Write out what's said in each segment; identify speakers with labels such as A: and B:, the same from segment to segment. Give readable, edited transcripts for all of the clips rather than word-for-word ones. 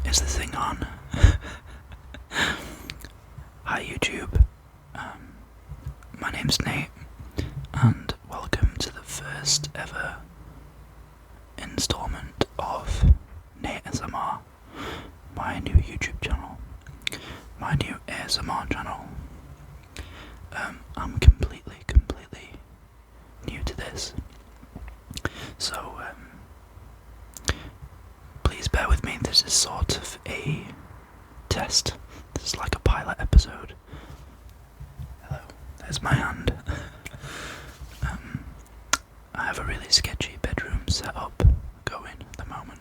A: Is the thing on? Hi YouTube, my name's Nate, and welcome to the first ever installment of NateSMR, my new YouTube channel, my new ASMR channel. I'm completely new to this, so please bear with me. This is sort of a test. This is like a pilot episode. Hello, there's my hand. I have a really sketchy bedroom set up going at the moment.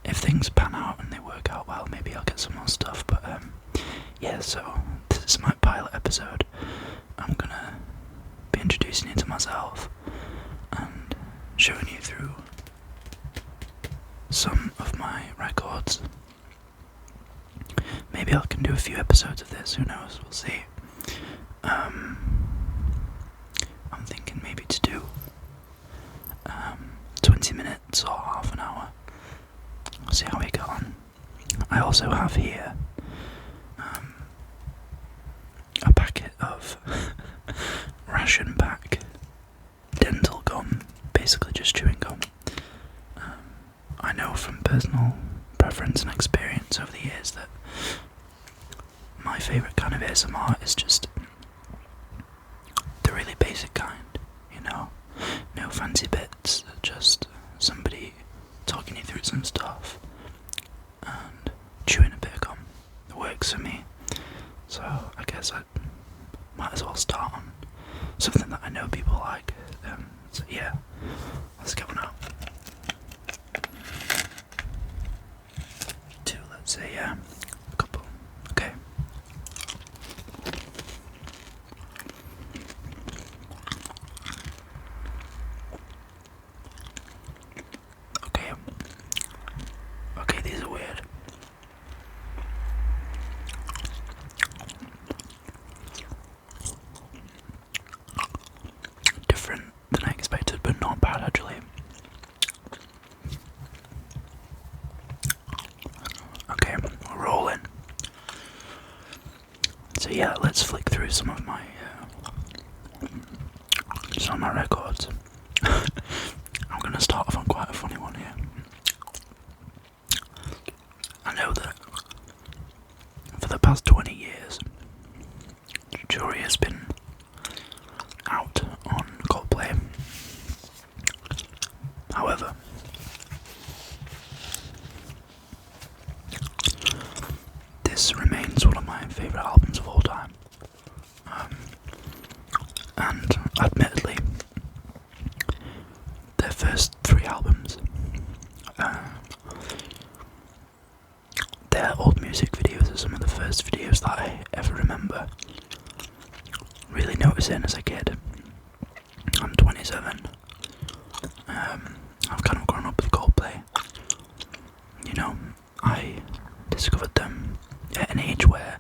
A: If things pan out and they work out well, maybe I'll get some more stuff, but yeah, so this is my pilot episode. I'm gonna be introducing you to myself and showing you through some of my records. Maybe I can do a few episodes of this, who knows, we'll see. I'm thinking maybe to do 20 minutes or half an hour. We'll see how we get on. I also have here a packet of ration pack dental gum, basically just chewing gum. I know from personal preference and experience over the years that my favourite kind of ASMR is just the really basic kind, you know, no fancy bits, just somebody talking you through some stuff and chewing a bit of gum. It works for me, so I guess I might as well start on something that I know people like. So yeah, let's get one out. Two, let's say, yeah, a couple. Okay. Okay, these are weird. Different than I expected, but not bad actually. Okay, we're rolling. So yeah, let's flick through some of my records. I'm gonna start off on quite a funny one here. I know that for the past 20 years, the jury has been out on Coldplay. However, this remains one of my favourite albums of all time. And admittedly, their first three albums, their old music videos are some of the first videos that I ever remember really noticing as a kid. I'm 27. I've kind of grown up with Coldplay. You know, I discovered them at an age where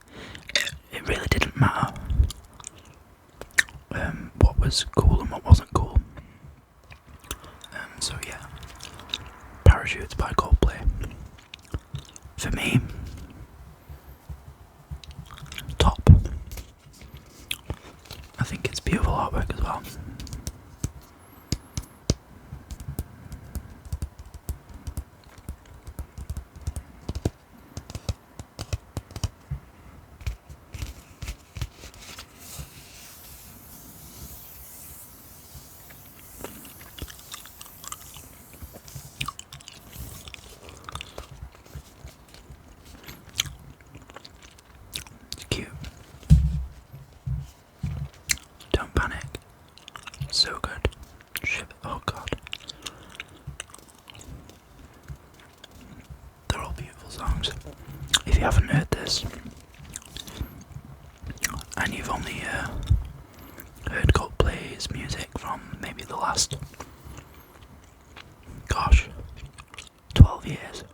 A: it really didn't matter what was cool and what wasn't cool. So yeah, Parachutes by Coldplay. For me, top. I think it's beautiful artwork as well. Cute. Don't panic. So good. Shit. Oh god. They're all beautiful songs. If you haven't heard this, and you've only heard Coldplay's music from maybe the last, 12 years,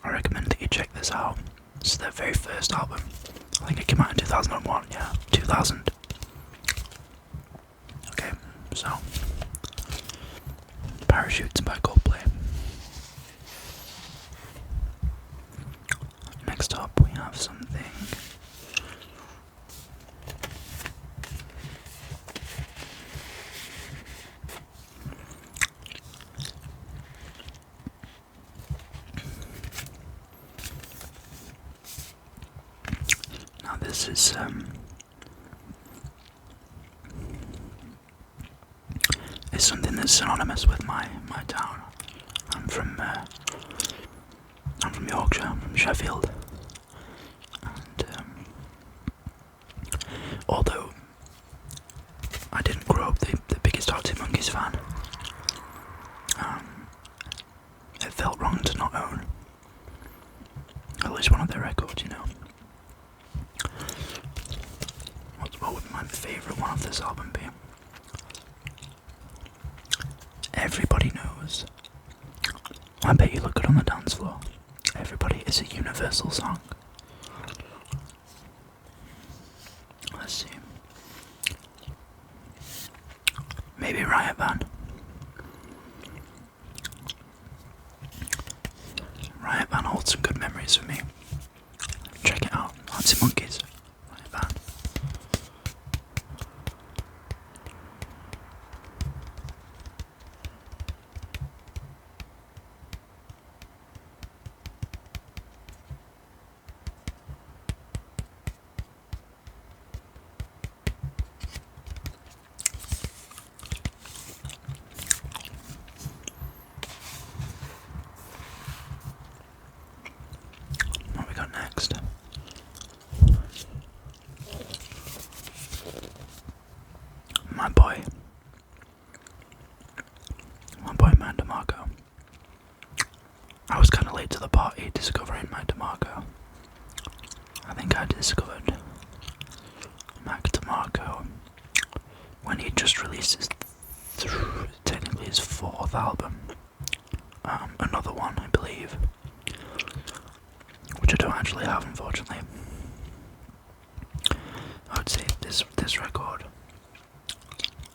A: I recommend that you check this out. This is their very first album. I think it came out in 2001, yeah, 2000. Okay, so Parachutes by Coldplay. this is something that's synonymous with my town. I'm from Yorkshire. I'm from Sheffield, and although I didn't grow up the biggest Arty Monkeys fan, it felt wrong to not own at least one of their records, you know. What would my favourite one of this album be? Everybody Knows. I bet you look good on the dance floor. Everybody is a universal song. Let's see. Maybe Riot Band. Riot Band holds some good memories for me. Check it out. Arty Monkeys. Riot Band. What we got next? My boy man Demarco. I was kind of late to the party discovering my Demarco. I think I discovered Mac Demarco when he just released technically his 4th album. Another one, I believe, which I don't actually have, unfortunately. I would say this record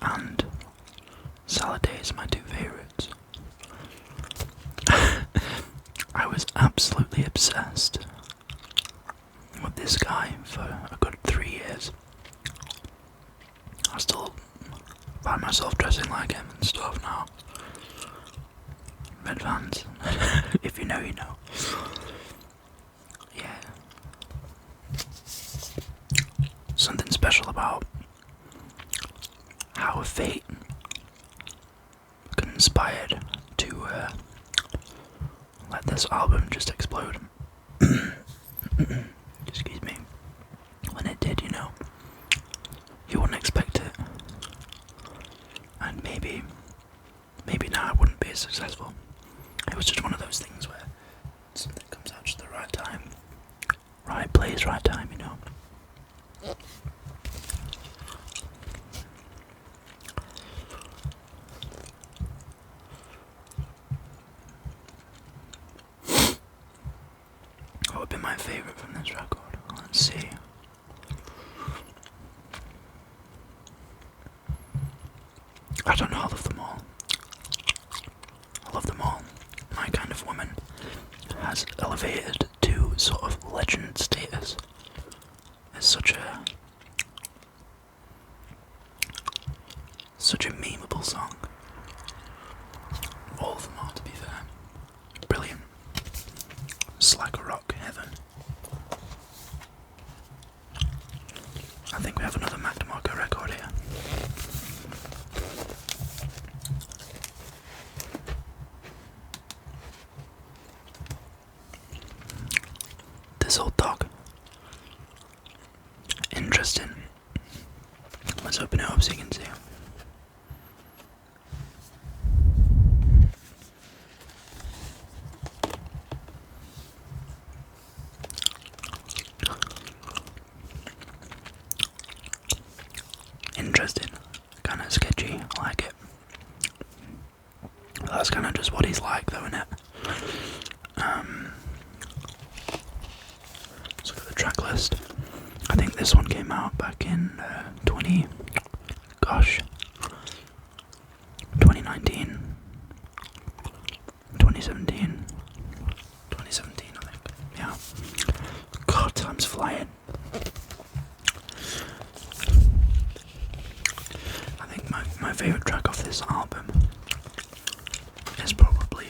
A: and Salad Days are my 2 favourites. I was absolutely obsessed with this guy for a good 3 years. I still find myself dressing like him and stuff now. Red Vans. If you know, you know. Yeah. Something special about how fate conspired to let this album just explode. Excuse me. When it did, you know. You wouldn't expect it. And maybe now it wouldn't be as successful. It was just one of those things where something comes out just at the right time. Right place, right time, you know. What would be my favourite from this record? Let's see. I don't know, I love them all. I love them all. My Kind of Woman has elevated to sort of legend status. It's such a memeable song. All of them are, to be fair. Brilliant. Slacker rock heaven. I think we have another Mac DeMarco record here. This old dog. Interesting. Let's open it up so you can see. Interesting. Kind of sketchy. I like it. Well, that's kind of just what he's like, though, isn't it? Let's look at the track list. I think this one came out back in 2019, I think. Yeah. God, time's flying. I think my favourite track off this album is probably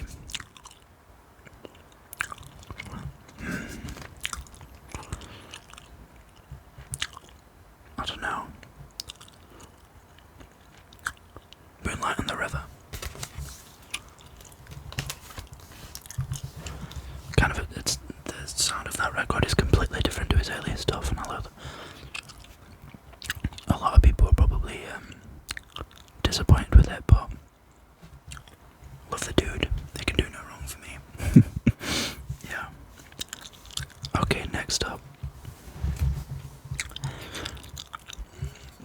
A: Love the dude. They can do no wrong for me. Yeah. Okay, next up.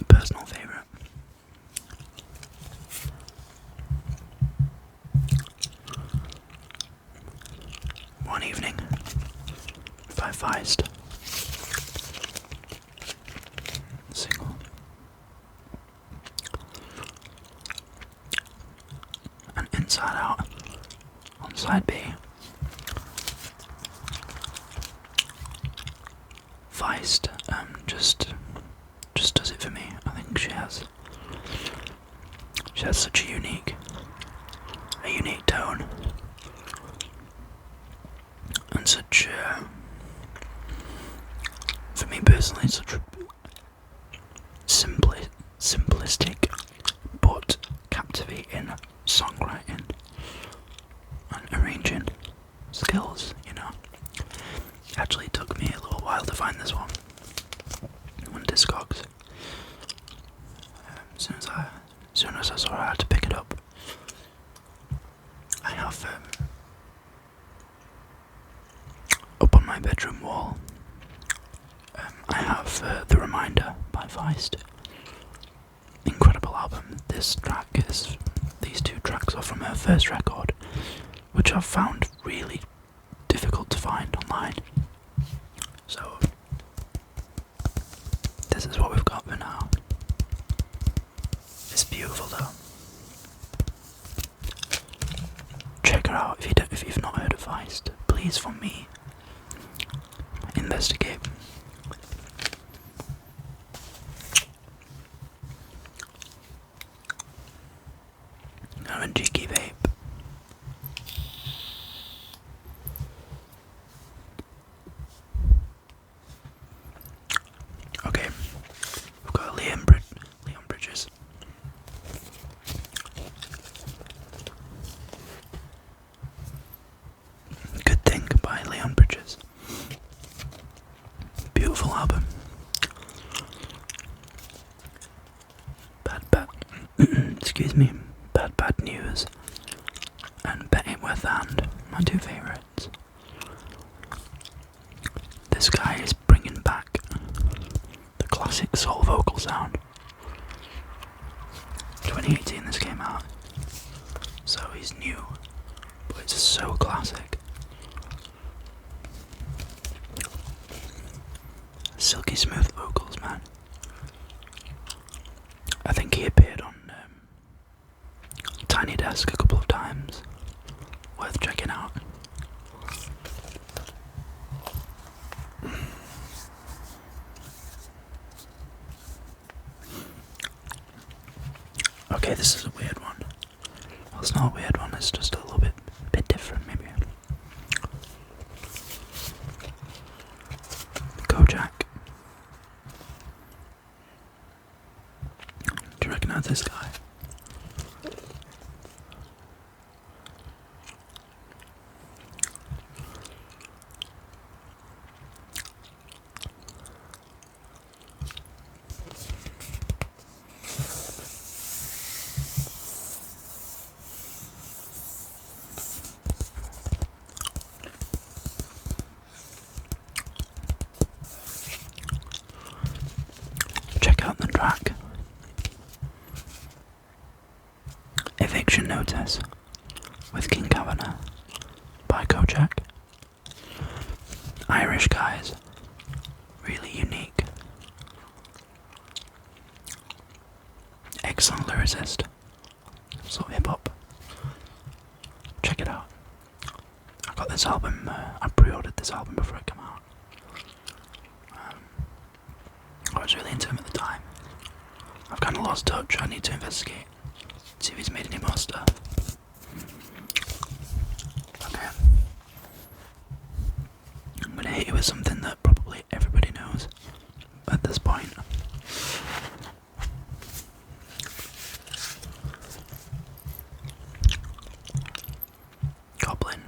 A: Personal favourite. One Evening by Feist. Single. And Inside Out on side B. Feist just does it for me. I think she has such a unique tone and such for me personally such simplistic but captivating songwriting and arranging skills, you know. It actually took me a little while to find this one on Discogs. As soon as I saw I had to pick it up. I have up on my bedroom wall I have The Reminder by Feist. Incredible album. These two tracks are from her first record, which I've found really difficult to find online. So this is what we've got for now. It's beautiful though. Check her out if you've not heard of Feist. Please, from me, investigate. I'm a cheeky vape. Okay, we've got Leon Bridges. Good Thing by Leon Bridges. Beautiful album. Excuse me. Bad News and Bet Ain't Worth the Hand, my two favourites. This guy is bringing back the classic soul vocal sound. 2018 this came out, so he's new, but it's so classic. Silky smooth vocals, man. I think he appeared on Tiny Desk a couple of times. Worth checking out. Okay, this is a weird one. Well, it's not a weird one, it's just a little bit different, maybe. Kojak. Do you recognize this guy? Check out the track Eviction Notice with King Kavanagh by Kojak. Irish guys, really unique. Excellent lyricist, sort of hip hop. Check it out. I got this album, I pre-ordered this album before it came out. I was really into him at the time. I've kind of lost touch. I need to investigate, see if he's made any more stuff. Okay. I'm gonna hit you with something that probably everybody knows at this point. Goblin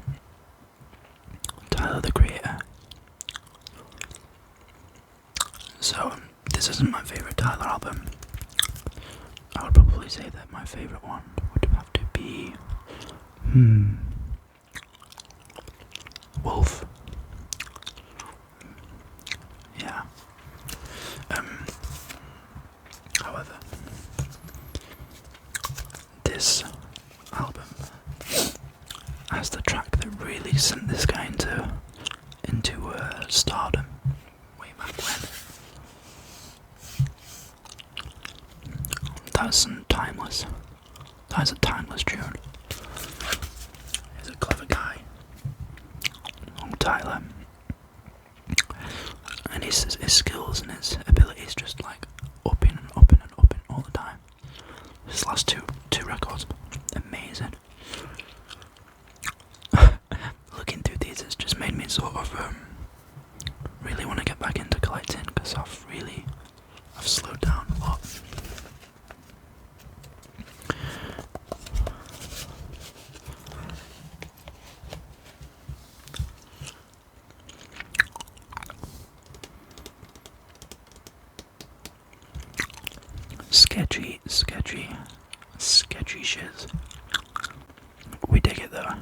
A: Tyler, the creator. So, this isn't my favourite Tyler album. I would probably say that my favourite one would have to be Wolf. Yeah. However, this album has the track that really sent this guy into stardom way back when. That's timeless. That's a timeless tune. He's a clever guy, Tyler, and his skills and his abilities just like upping and upping and upping all the time. His last two records, amazing. Looking through these, it's just made me sort of really want to get back into collecting because I've slowed down a lot. Sketchy shiz. We dig it though.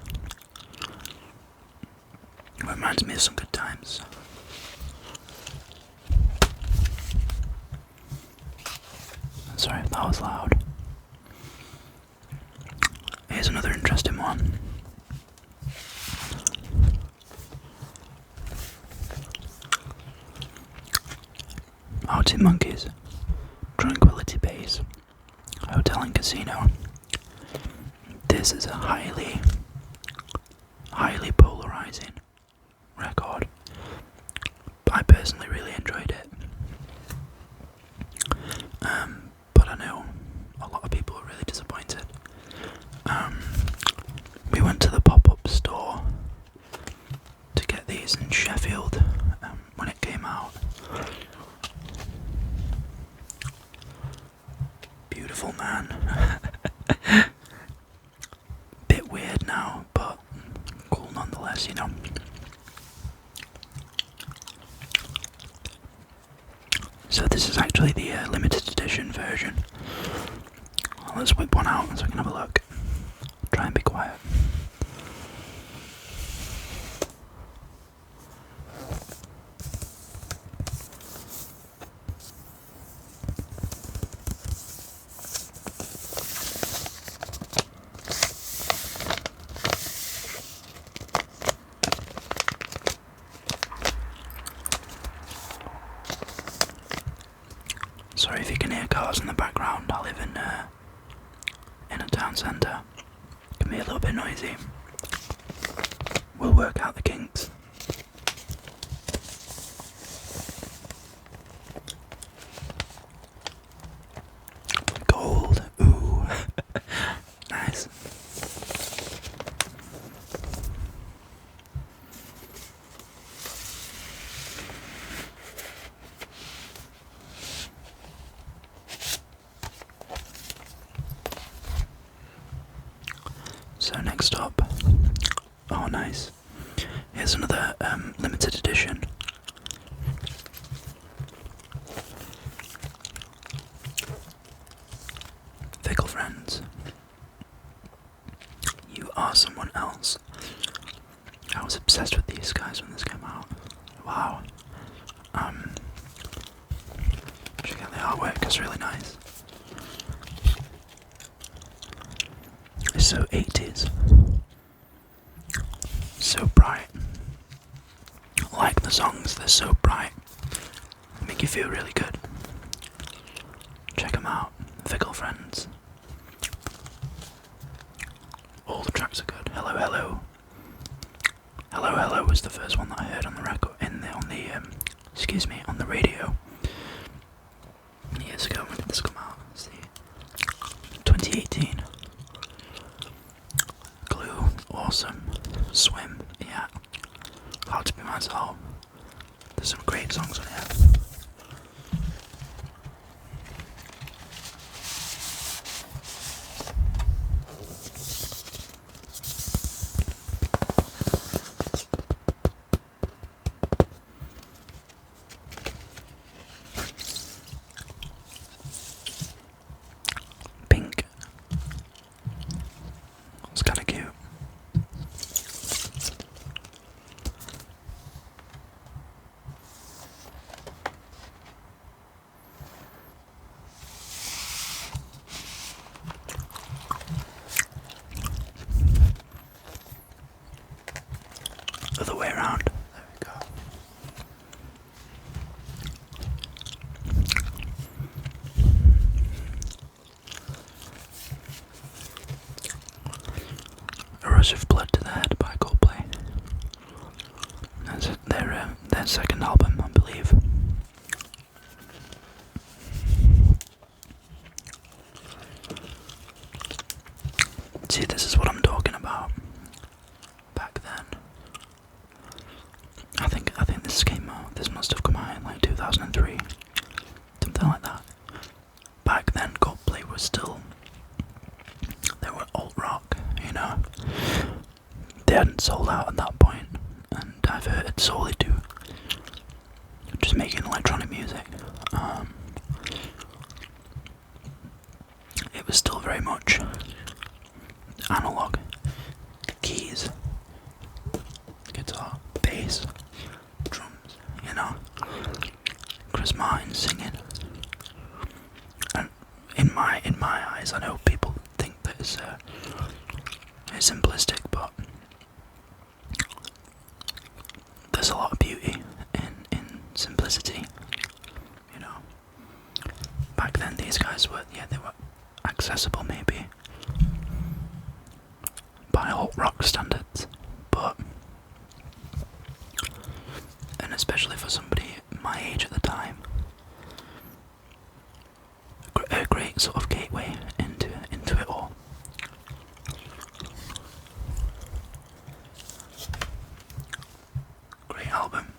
A: It reminds me of some good times. Sorry if that was loud. Here's another interesting one. Arty Monkeys, Tranquility Base, Hotel and Casino. This is a highly polarizing record. I personally really enjoyed it. But I know a lot of people were really disappointed. We went to the pop-up store to get these in Sheffield when it came out. Beautiful man. Bit weird now, but cool nonetheless, you know. So this is actually the limited edition version. Let's whip one out so we can have a look. Try and be quiet. Sorry if you can hear cars in the background. I live in a town centre. It can be a little bit noisy. We'll work out the kinks. Gold. Ooh. Nice. So next up, oh nice, here's another limited edition. Fickle Friends, You Are Someone Else. I was obsessed with these guys when this came out. Wow. Check out the artwork, it's really nice. It's so 80s. So bright. I like the songs, they're so bright. They make you feel really good. Check them out. Fickle Friends. All the tracks are good. Hello Hello. Hello Hello was the first one that I heard on the record, on the radio. Years ago. When did this come out? Let's see. 2018. Glue, awesome. Swim, yeah. Hard to be myself. There's some great songs on here. Pink. It's kind of cute. Rush of Blood to the Head by Coldplay. That's their second album, I believe. See, this is what I'm talking about. Back then, I think this came out. This must have come out in like 2003, something like that. Back then, Coldplay was still. They were alt rock, you know. They hadn't sold out at that point, and diverted solely to just making electronic music. It was still very much analog. Keys, guitar, bass, drums, you know. Chris Martin singing. And in my eyes, I know people think that it's simplistic, but there's a lot of beauty in simplicity, you know. Back then, these guys were, they were accessible maybe by alt rock standards, but, and especially for somebody my age at the time, a great sort of gateway into it all. Great album.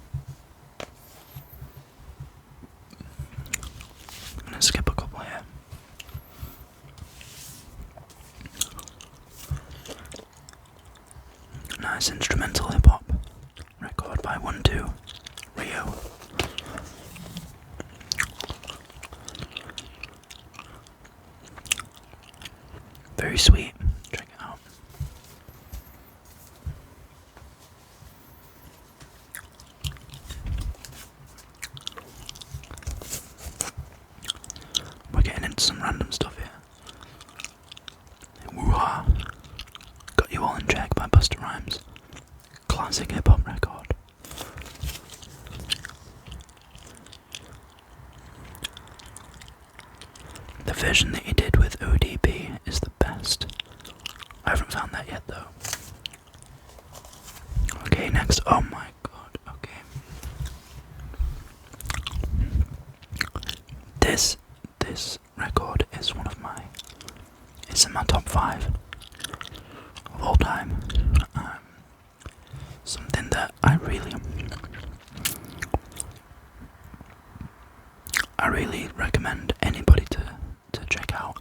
A: I'm gonna skip a couple here. Nice instrumental hip hop record by 1-2 Rio. Very sweet. Check it out. We're getting into some random stuff here. Woo-ha. Got You All in Check by Busta Rhymes. Classic hip hop record. The version that he did with ODB is the best. I haven't found that yet though. Okay, next. Oh my god, okay. This record is it's in my top 5 of all time. Something that I really recommend anybody to check out.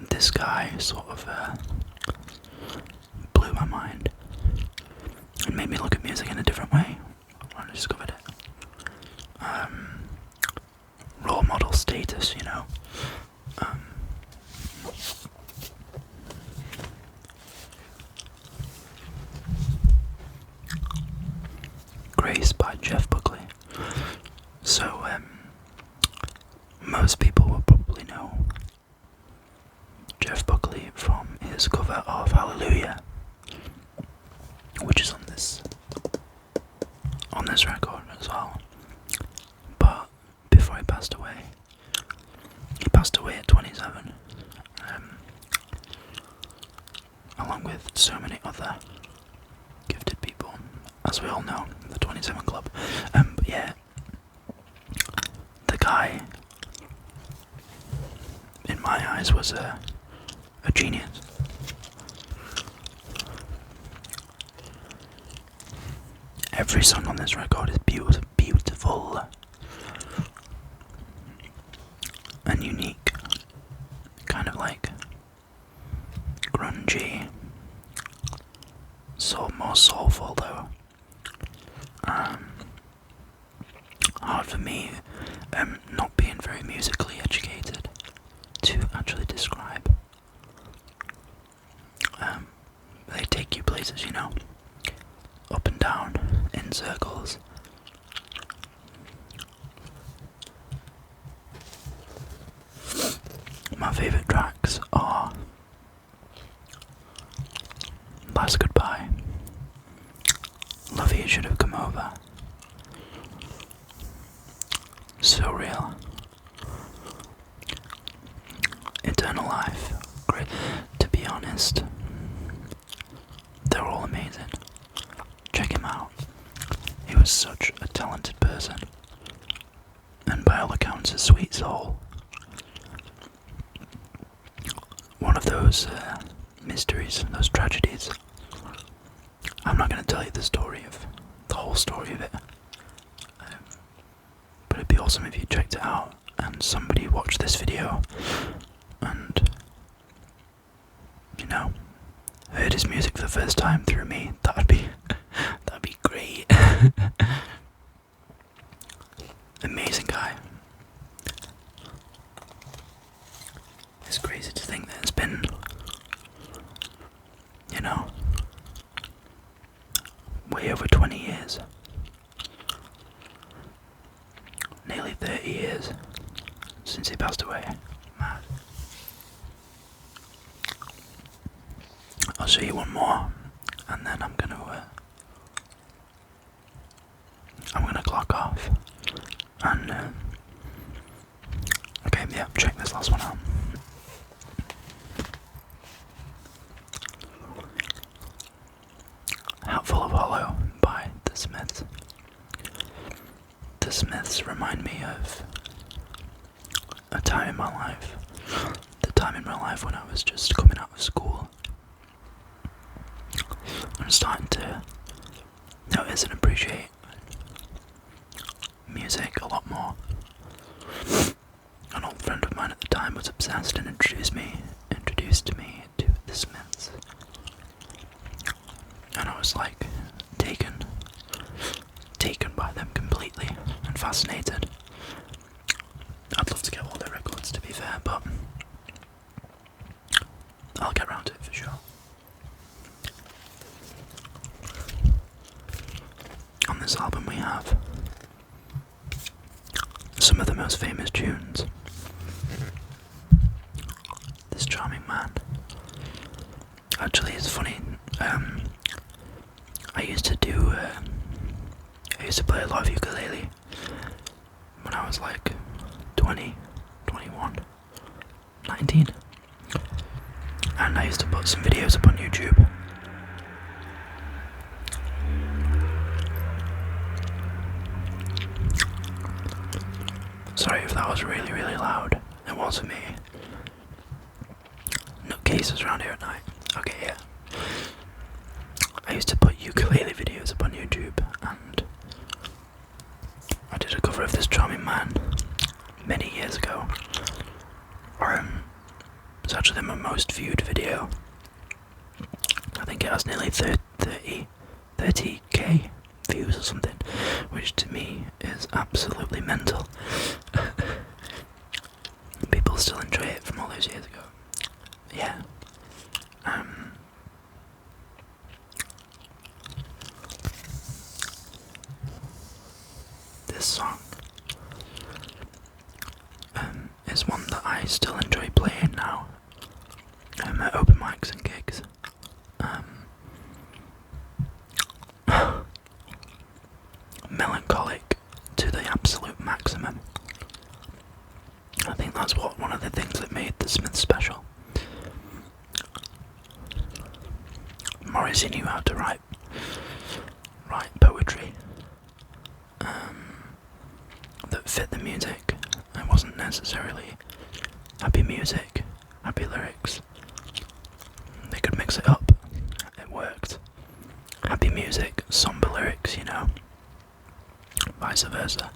A: This guy sort of blew my mind and made me look at music in a different way when I discovered it. Role model status, you know. Grace by Jeff Buckley. So, most people will probably know Jeff Buckley from his cover of Hallelujah, which is on this record as well. But before he passed away at 27, along with so many other gifted people, as we all know, the 27 Club. But yeah, the guy, in my eyes, was a genius. Every song on this record is beautiful and unique, kind of like grungy, more soulful though. Hard for me, not being very musically educated, to actually describe. They take you places, you know, up and down, in circles. My favourite tracks are Last Goodbye, Love You Should Have Come Over, So Real, Eternal Life, Great To be honest, they're all amazing. Check him out. He was such a talented person, and by all accounts a sweet soul. One of those mysteries, those tragedies. I'm not going to tell you the whole story of it, but it'd be awesome if you checked it out and somebody watched this video and, heard his music for the first time through me. That'd be great. Amazing guy. It's crazy to think that it's been, way over 20 years. Nearly 30 years since he passed away. Mad. I'll show you one more, and then I'm gonna clock off. And okay, yeah, check this last one out. Hatful of Hollow by The Smiths. The Smiths remind me of a time in my life. The time in my life when I was just coming out of school. I'm starting to notice and appreciate music a lot more. An old friend of mine at the time was obsessed and introduced me to The Smiths. And I was like taken by them completely and fascinated. I'd love to get all their records, to be fair, but I'll get around to it for sure. On this album we have some of the most famous tunes. This charming man. Actually, it's funny. I used to play a lot of ukulele when I was like 20, 21, 19. And I used to put some videos up on YouTube. Sorry if that was really, really loud. It wasn't me. Nutcases around here at night. Okay, yeah. I used to put ukulele videos up on YouTube, and I did a cover of this charming man many years ago. It's actually my most viewed video. I think it has nearly 30k views or something, which to me is absolutely mental. People still enjoy it from all those years ago. Yeah. This song is one that I still enjoy playing now at open mics and gigs. Melancholic to the absolute maximum. I think that's one of the things that made The Smiths special. Morrissey knew how to write poetry that fit the music. It wasn't necessarily happy music, happy lyrics. They could mix it up. It worked. Happy music, somber lyrics, vice versa.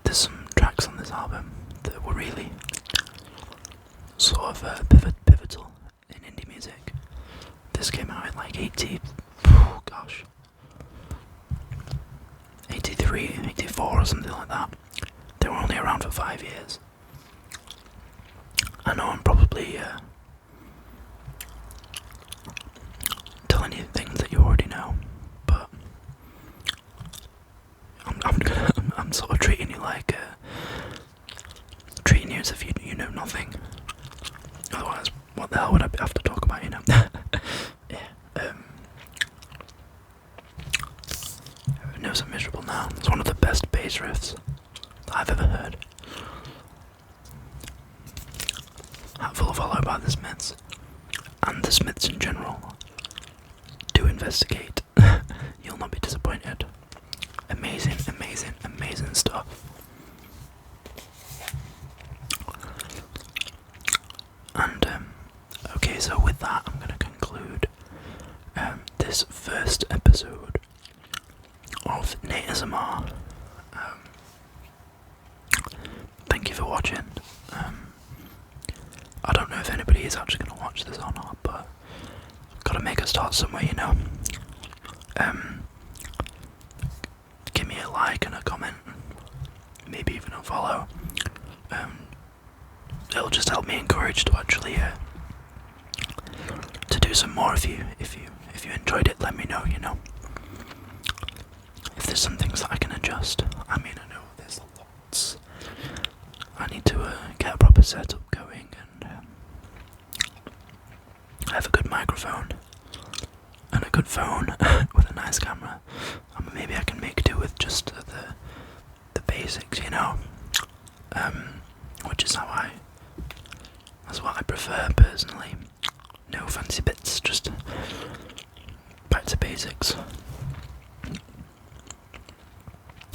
A: There's some tracks on this album that were really sort of pivotal in indie music. This came out in like 83, 84 or something like that. They were only around for 5 years. I know I'm probably telling you things that you already know, but I'm sort of treating you as if you know nothing. Otherwise, what the hell would I have to talk about, Yeah. Nerves are miserable now. It's one of the best bass riffs that I've ever heard. full follow by the Smiths, and the Smiths in general. Do investigate. You'll not be disappointed. Amazing, amazing, amazing stuff. And okay, so with that, I'm going to conclude this first episode of NateSMR. Thank you for watching. I don't know if anybody is actually going to watch this or not, but I've got to make a start somewhere, you know. Give me a like and a comment, maybe even a follow. It'll just help me encourage to actually to do some more. If you enjoyed it, let me know. You know, if there's some things that I can adjust. I mean, I know there's lots. I need to get a proper setup going and have a good microphone and a good phone with a nice camera. Maybe I can make do with just the basics, you know. Which is that's what I prefer personally. No fancy bits, just back to basics.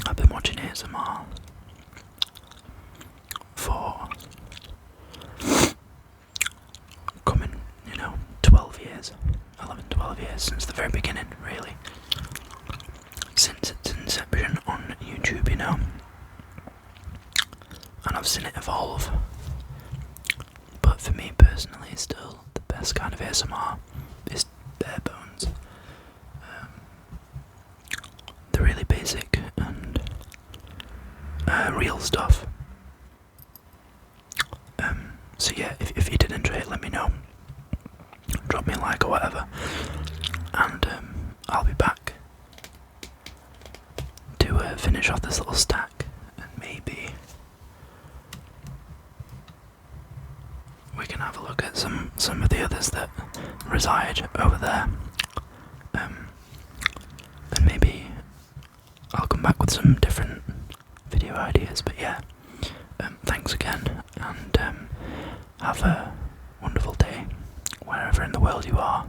A: I've been watching ASMR for coming, 12 years, 12 years, since the very beginning, really. Since its inception on YouTube, and I've seen it evolve. But for me personally, still the best kind of ASMR is bare bones. The really basic and real stuff. So yeah, if you did enjoy it, let me know. Drop me a like or whatever, and I'll be back to finish off this little stack, and maybe we can have a look at some of the others that reside over there, and maybe I'll come back with some different video ideas. But yeah, thanks again, and have a wonderful day wherever in the world you are.